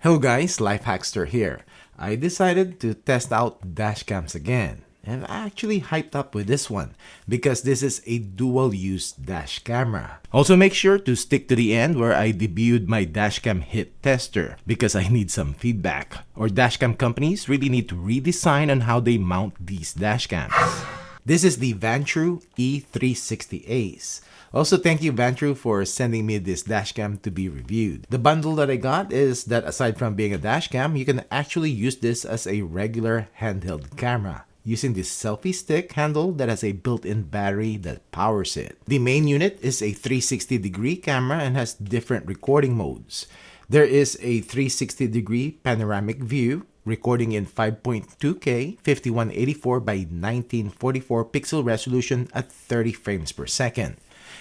Hello guys, LifeHackster here. I decided to test out dash cams again. And I'm actually hyped up with this one because this is a dual-use dash camera. Also make sure to stick to the end where I debuted my dashcam hit tester because I need some feedback. Or dashcam companies really need to redesign on how they mount these dashcams. This is the Vantrue E360 Ace. Also, thank you Vantrue for sending me this dashcam to be reviewed. The bundle that I got is that aside from being a dashcam, you can actually use this as a regular handheld camera using this selfie stick handle that has a built-in battery that powers it. The main unit is a 360-degree camera and has different recording modes. There is a 360-degree panoramic view, recording in 5.2K 5184 by 1944 pixel resolution at 30 frames per second.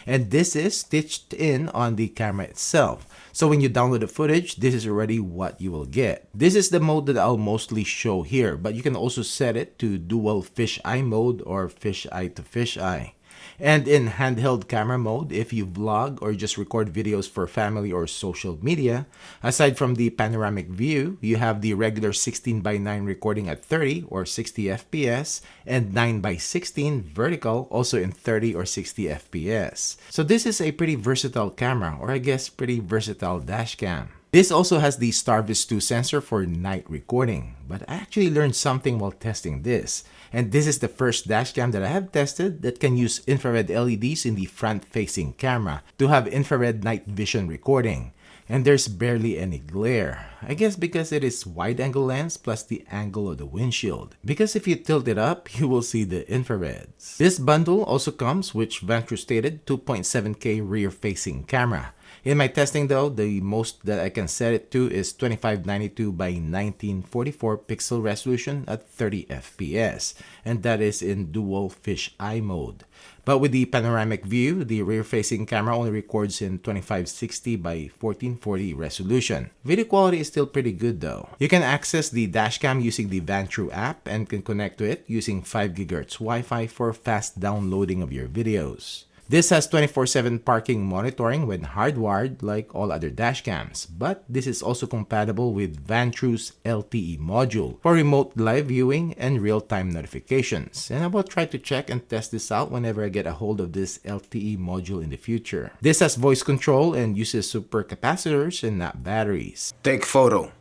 And this is stitched in on the camera itself. So when you download the footage, this is already what you will get. This is the mode that I'll mostly show here, but you can also set it to dual fisheye mode or fisheye to fisheye. And in handheld camera mode, if you vlog or just record videos for family or social media, aside from the panoramic view, you have the regular 16:9 recording at 30 or 60 FPS and 9:16 vertical also in 30 or 60 FPS. So this is a pretty versatile camera, or I guess pretty versatile dash cam. This also has the Starvis 2 sensor for night recording, but I actually learned something while testing this. And this is the first dashcam that I have tested that can use infrared LEDs in the front-facing camera to have infrared night vision recording. And there's barely any glare. I guess because it is wide-angle lens plus the angle of the windshield. Because if you tilt it up, you will see the infrareds. This bundle also comes, which Vantrue stated, 2.7K rear-facing camera. In my testing though, the most that I can set it to is 2592 by 1944 pixel resolution at 30 FPS, and that is in dual fisheye mode. But with the panoramic view, the rear-facing camera only records in 2560 by 1440 resolution. Video quality is still pretty good though. You can access the dashcam using the Vantrue app and can connect to it using 5 GHz Wi-Fi for fast downloading of your videos. This has 24/7 parking monitoring when hardwired like all other dashcams, but this is also compatible with Vantrue's LTE module for remote live viewing and real-time notifications. And I will try to check and test this out whenever I get a hold of this LTE module in the future. This has voice control and uses supercapacitors and not batteries. Take photo.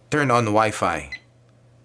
Turn on Wi-Fi.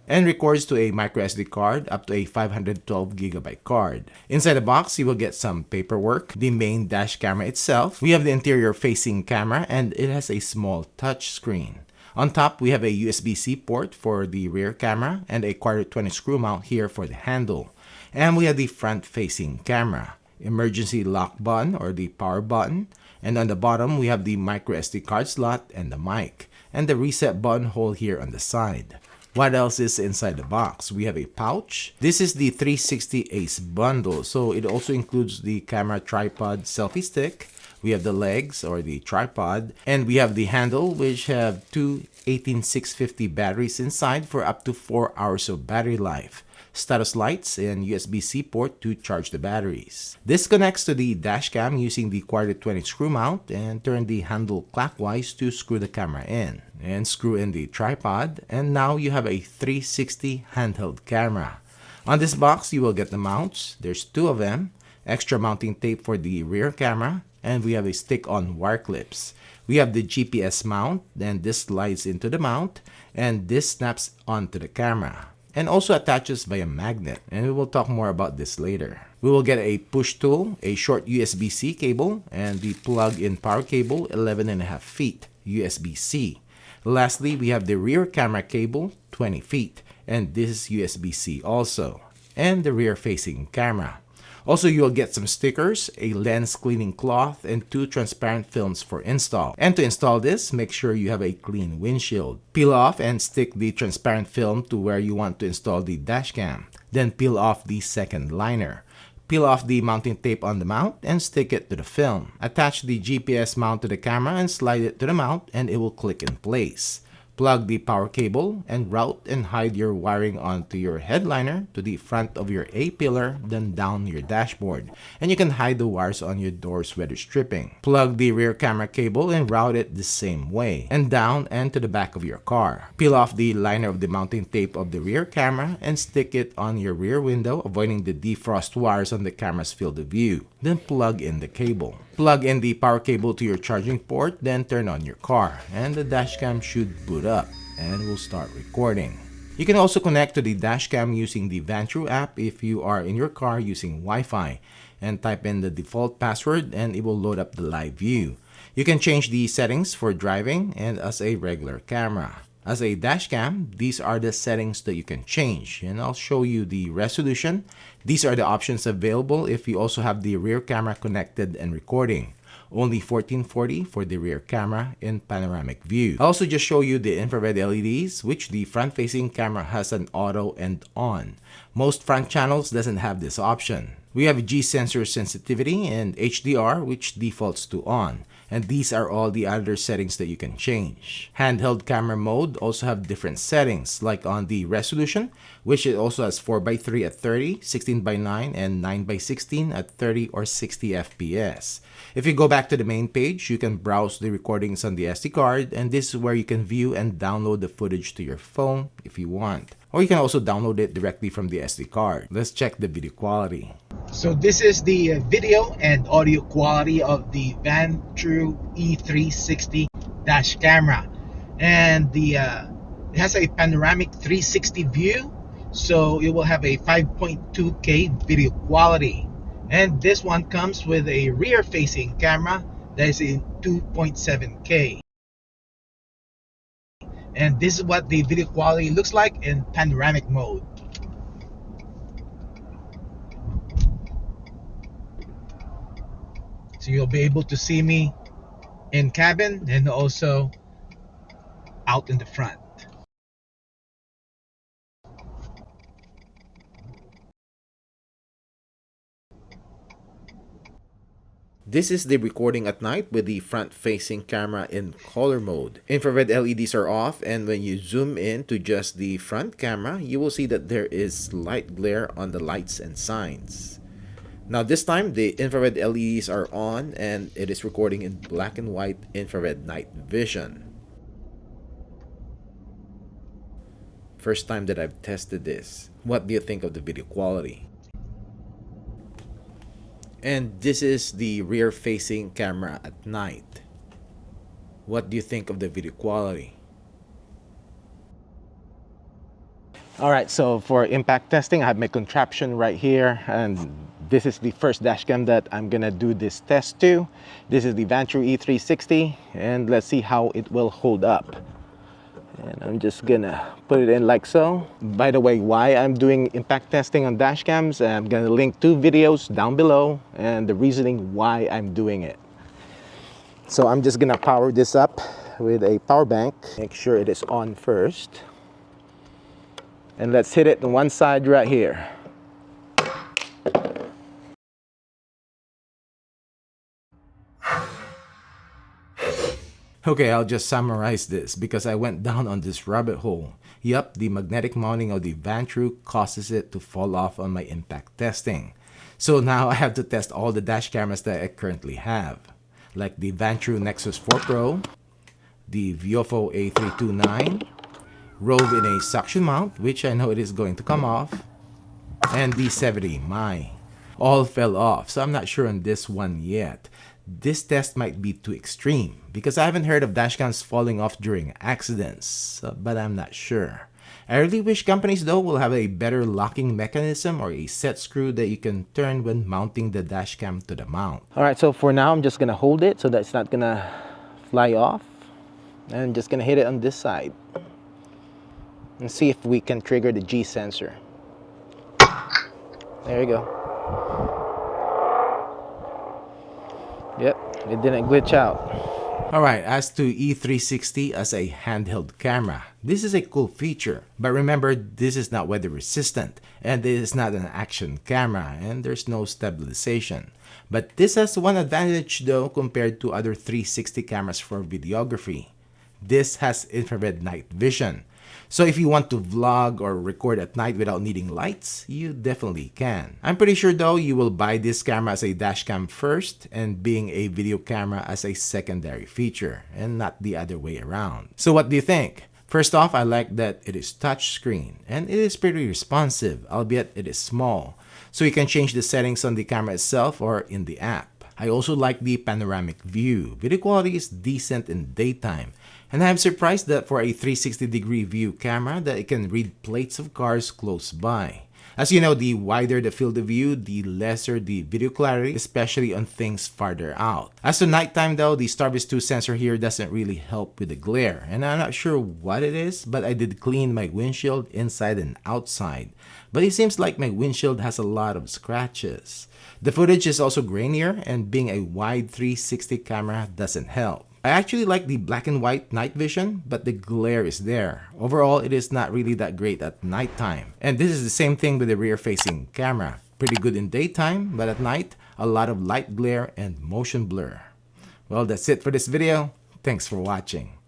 And records to a microSD card up to a 512GB card. Inside the box, you will get some paperwork, the main dash camera itself. We have the interior facing camera and it has a small touch screen. On top, we have a USB-C port for the rear camera and a 1/4 screw mount here for the handle. And we have the front facing camera, emergency lock button or the power button. And on the bottom, we have the microSD card slot and the mic, and the reset button hole here on the side. What else is inside the box? We have a pouch. This is the 360 Ace bundle, so it also includes the camera tripod selfie stick. We have the legs or the tripod, and we have the handle, which have two 18650 batteries inside for up to 4 hours of battery life. Status lights and USB-C port to charge the batteries. This connects to the dashcam using the 1/4 screw mount and turn the handle clockwise to screw the camera in. And screw in the tripod, and now you have a 360 handheld camera. On this box, you will get the mounts. There's 2 of them, extra mounting tape for the rear camera, and we have a stick-on wire clips. We have the GPS mount, then this slides into the mount, and this snaps onto the camera, and also attaches via magnet, and we will talk more about this later. We will get a push tool, a short USB-C cable, and the plug-in power cable 11.5 feet USB-C. Lastly, we have the rear camera cable 20 feet, and this is USB-C also, and the rear facing camera. Also, you will get some stickers, a lens cleaning cloth, and 2 transparent films for install. And to install this, make sure you have a clean windshield. Peel off and stick the transparent film to where you want to install the dashcam. Then peel off the second liner. Peel off the mounting tape on the mount and stick it to the film. Attach the GPS mount to the camera and slide it to the mount and it will click in place. Plug the power cable and route and hide your wiring onto your headliner to the front of your A-pillar, then down your dashboard. And you can hide the wires on your door's weather stripping. Plug the rear camera cable and route it the same way, and down and to the back of your car. Peel off the liner of the mounting tape of the rear camera and stick it on your rear window, avoiding the defrost wires on the camera's field of view. Then plug in the cable. Plug in the power cable to your charging port, then turn on your car, and the dashcam should boot up and will start recording. You can also connect to the dashcam using the Vantrue app if you are in your car using Wi-Fi, and type in the default password and it will load up the live view. You can change the settings for driving and as a regular camera. As a dashcam, these are the settings that you can change, and I'll show you the resolution. These are the options available if you also have the rear camera connected and recording. Only 1440 for the rear camera in panoramic view. I'll also just show you the infrared LEDs, which the front-facing camera has an auto and on. Most front channels doesn't have this option. We have G-sensor sensitivity and HDR, which defaults to on. And these are all the other settings that you can change. Handheld camera mode also have different settings, like on the resolution, which it also has 4:3 at 30, 16:9, and 9:16 at 30 or 60 FPS. If you go back to the main page, you can browse the recordings on the SD card, and this is where you can view and download the footage to your phone if you want. Or you can also download it directly from the SD card. Let's check the video quality. So this is the video and audio quality of the Vantrue E360 dash camera, and it has a panoramic 360 view, so it will have a 5.2K video quality. And this one comes with a rear facing camera that is in 2.7K. And this is what the video quality looks like in panoramic mode. So you'll be able to see me in cabin and also out in the front. This is the recording at night with the front-facing camera in color mode. Infrared LEDs are off, and when you zoom in to just the front camera, you will see that there is light glare on the lights and signs. Now this time, the infrared LEDs are on and it is recording in black and white infrared night vision. First time that I've tested this. What do you think of the video quality? And this is the rear-facing camera at night. What do you think of the video quality? Alright, so for impact testing, I have my contraption right here, and this is the first dashcam that I'm gonna do this test to. This is the Vantrue E360, and let's see how it will hold up. And I'm just gonna put it in like so. By the way, why I'm doing impact testing on dash cams, I'm gonna link 2 videos down below and the reasoning why I'm doing it. So I'm just gonna power this up with a power bank. Make sure it is on first. And let's hit it on one side right here. Okay, I'll just summarize this because I went down on this rabbit hole. Yup, the magnetic mounting of the Vantrue causes it to fall off on my impact testing. So now I have to test all the dash cameras that I currently have, like the Vantrue Nexus 4 Pro, the Viofo A329, Rove in a suction mount, which I know it is going to come off, and the 70 My. All fell off, so I'm not sure on this one yet. This test might be too extreme because I haven't heard of dashcams falling off during accidents, but I'm not sure. I really wish companies though will have a better locking mechanism or a set screw that you can turn when mounting the dashcam to the mount. Alright, so for now I'm just gonna hold it so that it's not gonna fly off, and I'm just gonna hit it on this side and see if we can trigger the G sensor. There you go. Yep, it didn't glitch out. Alright, as to E360 as a handheld camera, this is a cool feature. But remember, this is not weather resistant, and this is not an action camera, and there's no stabilization. But this has one advantage though compared to other 360 cameras for videography. this has infrared night vision. So if you want to vlog or record at night without needing lights, you definitely can. I'm pretty sure though you will buy this camera as a dash cam first and being a video camera as a secondary feature and not the other way around. So what do you think? First off, I like that it is touchscreen and it is pretty responsive, albeit it is small. So you can change the settings on the camera itself or in the app. I also like the panoramic view. Video quality is decent in daytime. And I'm surprised that for a 360-degree view camera that it can read plates of cars close by. As you know, the wider the field of view, the lesser the video clarity, especially on things farther out. As to nighttime though, the Starvis 2 sensor here doesn't really help with the glare. And I'm not sure what it is, but I did clean my windshield inside and outside. But it seems like my windshield has a lot of scratches. The footage is also grainier, and being a wide 360 camera doesn't help. I actually like the black and white night vision, but the glare is there. Overall, it is not really that great at nighttime. And this is the same thing with the rear-facing camera. Pretty good in daytime, but at night, a lot of light glare and motion blur. Well, that's it for this video. Thanks for watching.